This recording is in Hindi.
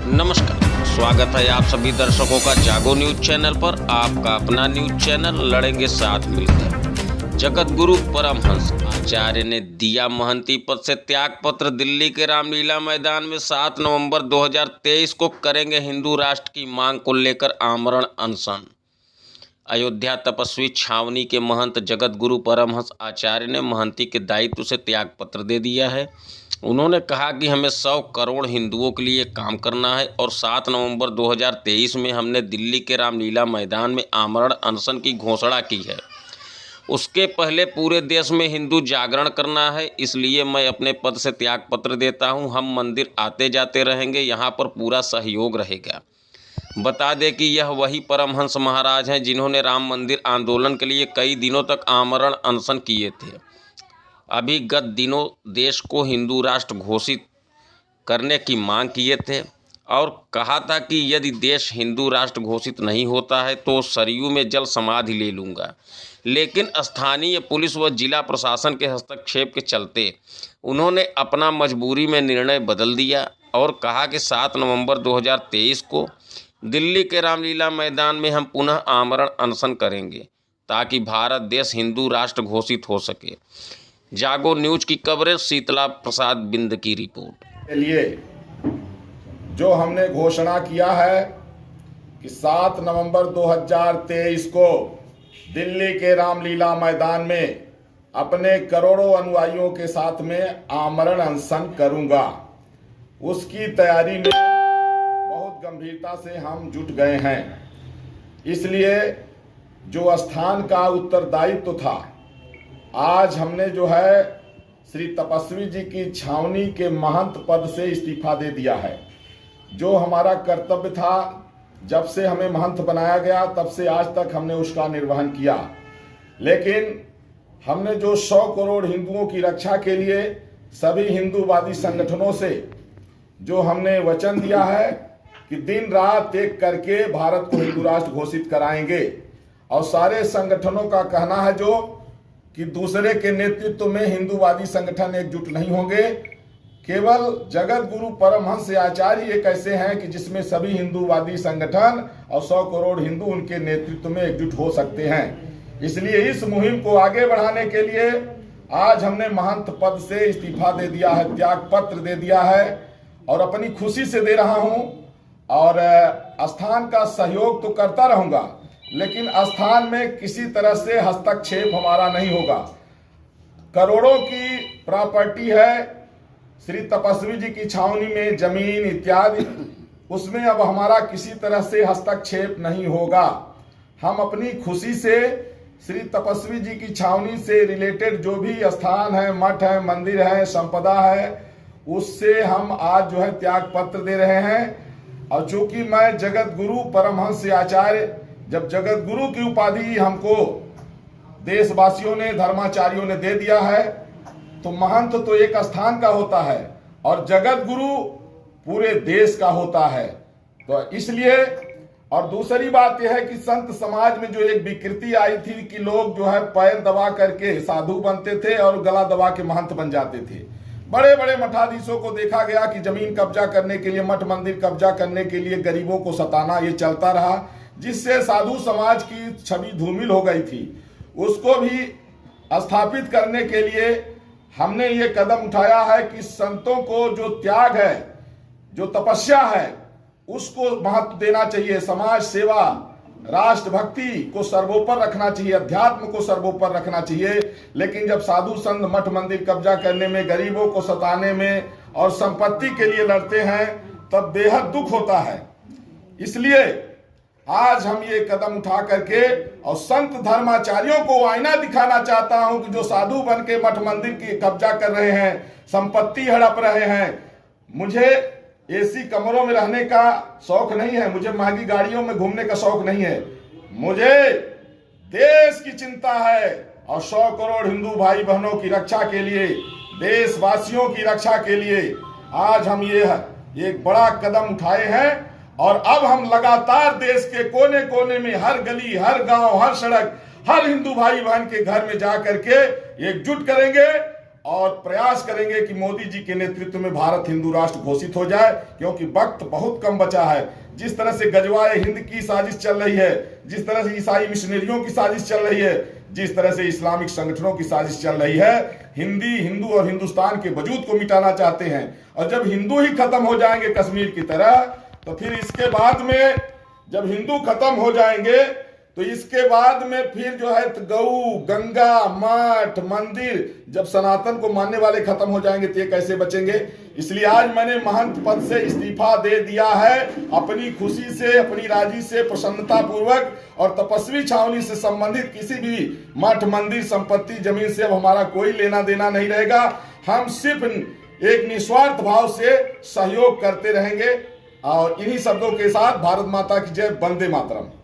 नमस्कार, स्वागत है आप सभी दर्शकों का जागो न्यूज चैनल पर। आपका अपना न्यूज चैनल लड़ेंगे साथ मिलकर। जगत गुरु परमहंस आचार्य ने दिया महंती पद से त्याग पत्र। दिल्ली के रामलीला मैदान में 7 नवंबर 2023 को करेंगे हिंदू राष्ट्र की मांग को लेकर आमरण अनशन। अयोध्या तपस्वी छावनी के महंत जगत गुरु परमहंस आचार्य ने महंती के दायित्व से त्याग पत्र दे दिया है। उन्होंने कहा कि हमें 100 करोड़ हिंदुओं के लिए काम करना है और 7 नवंबर 2023 में हमने दिल्ली के रामलीला मैदान में आमरण अनशन की घोषणा की है। उसके पहले पूरे देश में हिंदू जागरण करना है, इसलिए मैं अपने पद से त्याग पत्र देता हूं। हम मंदिर आते जाते रहेंगे, यहां पर पूरा सहयोग रहेगा। बता दें कि यह वही परमहंस महाराज हैं जिन्होंने राम मंदिर आंदोलन के लिए कई दिनों तक आमरण अनशन किए थे। अभी गत दिनों देश को हिंदू राष्ट्र घोषित करने की मांग किए थे और कहा था कि यदि देश हिंदू राष्ट्र घोषित नहीं होता है तो सरयू में जल समाधि ले लूँगा। लेकिन स्थानीय पुलिस व जिला प्रशासन के हस्तक्षेप के चलते उन्होंने अपना मजबूरी में निर्णय बदल दिया और कहा कि 7 नवंबर 2023 को दिल्ली के रामलीला मैदान में हम पुनः आमरण अनशन करेंगे ताकि भारत देश हिंदू राष्ट्र घोषित हो सके। जागो न्यूज की कवरेज शीतला प्रसाद बिंद की रिपोर्ट। के लिए जो हमने घोषणा किया है कि 7 नवंबर 2023 को दिल्ली के रामलीला मैदान में अपने करोड़ों अनुयायियों के साथ में आमरण अनशन करूंगा, उसकी तैयारी में बहुत गंभीरता से हम जुट गए हैं। इसलिए जो स्थान का उत्तरदायित्व था, आज हमने जो है श्री तपस्वी जी की छावनी के महंत पद से इस्तीफा दे दिया है। जो हमारा कर्तव्य था, जब से हमें महंत बनाया गया तब से आज तक हमने उसका निर्वहन किया। लेकिन हमने जो 100 करोड़ हिंदुओं की रक्षा के लिए सभी हिंदूवादी संगठनों से जो हमने वचन दिया है कि दिन रात एक करके भारत को हिंदू राष्ट्र घोषित कराएंगे, और सारे संगठनों का कहना है जो कि दूसरे के नेतृत्व में हिंदूवादी संगठन एकजुट नहीं होंगे। केवल जगत गुरु परमहंस आचार्य एक ऐसे हैं कि जिसमें सभी हिंदूवादी संगठन और 100 करोड़ हिंदू उनके नेतृत्व में एकजुट हो सकते हैं। इसलिए इस मुहिम को आगे बढ़ाने के लिए आज हमने महंत पद से इस्तीफा दे दिया है, त्याग पत्र दे दिया है, और अपनी खुशी से दे रहा हूं। और स्थान का सहयोग तो करता रहूंगा, लेकिन स्थान में किसी तरह से हस्तक्षेप हमारा नहीं होगा। करोड़ों की प्रॉपर्टी है श्री तपस्वी जी की छावनी में, जमीन इत्यादि, उसमें अब हमारा किसी तरह से हस्तक्षेप नहीं होगा। हम अपनी खुशी से श्री तपस्वी जी की छावनी से रिलेटेड जो भी स्थान है, मठ है, मंदिर है, संपदा है, उससे हम आज जो है त्याग पत्र दे रहे हैं। और चूंकि मैं जगत गुरु परमहंस आचार्य, जब जगत गुरु की उपाधि हमको देशवासियों ने, धर्माचार्यों ने दे दिया है, तो महंत तो एक स्थान का होता है और जगत गुरु पूरे देश का होता है। तो इसलिए, और दूसरी बात यह है कि संत समाज में जो एक विकृति आई थी कि लोग जो है पैर दबा करके साधु बनते थे और गला दबा के महंत बन जाते थे। बड़े बड़े मठाधीशों को देखा गया कि जमीन कब्जा करने के लिए, मठ मंदिर कब्जा करने के लिए गरीबों को सताना, ये चलता रहा, जिससे साधु समाज की छवि धूमिल हो गई थी। उसको भी स्थापित करने के लिए हमने ये कदम उठाया है कि संतों को जो त्याग है, जो तपस्या है, उसको महत्व देना चाहिए। समाज सेवा, राष्ट्रभक्ति को सर्वोपर रखना चाहिए, अध्यात्म को सर्वोपर रखना चाहिए। लेकिन जब साधु संत मठ मंदिर कब्जा करने में, गरीबों को सताने में और संपत्ति के लिए लड़ते हैं, तब बेहद दुख होता है। इसलिए आज हम ये कदम उठा करके और संत धर्माचार्यों को आईना दिखाना चाहता हूं कि जो साधु बन के मठ मंदिर की कब्जा कर रहे हैं, संपत्ति हड़प रहे हैं, मुझे एसी कमरों में रहने का शौक नहीं है, मुझे महंगी गाड़ियों में घूमने का शौक नहीं है, मुझे देश की चिंता है। और 100 करोड़ हिंदू भाई बहनों की रक्षा के लिए, देशवासियों की रक्षा के लिए आज हम ये एक बड़ा कदम उठाए हैं। और अब हम लगातार देश के कोने कोने में, हर गली, हर गांव, हर सड़क, हर हिंदू भाई बहन के घर में जा करके एकजुट करेंगे और प्रयास करेंगे कि मोदी जी के नेतृत्व में भारत हिंदू राष्ट्र घोषित हो जाए, क्योंकि वक्त बहुत कम बचा है। जिस तरह से गजवाए हिंद की साजिश चल रही है, जिस तरह से ईसाई मिशनरियों की साजिश चल रही है, जिस तरह से इस्लामिक संगठनों की साजिश चल रही है, हिंदू और हिंदुस्तान के वजूद को मिटाना चाहते हैं। और जब हिंदू ही खत्म हो जाएंगे कश्मीर की तरह, तो फिर इसके बाद में जब हिंदू खत्म हो जाएंगे तो इसके बाद में फिर जो है गऊ, गंगा, मठ, मंदिर, जब सनातन को मानने वाले खत्म हो जाएंगे तो ये कैसे बचेंगे। इसलिए आज मैंने महंत पद से इस्तीफा दे दिया है, अपनी खुशी से, अपनी राजी से, प्रसन्नता पूर्वक। और तपस्वी छावनी से संबंधित किसी भी मठ, मंदिर, संपत्ति, जमीन से अब हमारा कोई लेना देना नहीं रहेगा। हम सिर्फ एक निस्वार्थ भाव से सहयोग करते रहेंगे। और इन्हीं शब्दों के साथ भारत माता की जय, वंदे मातरम।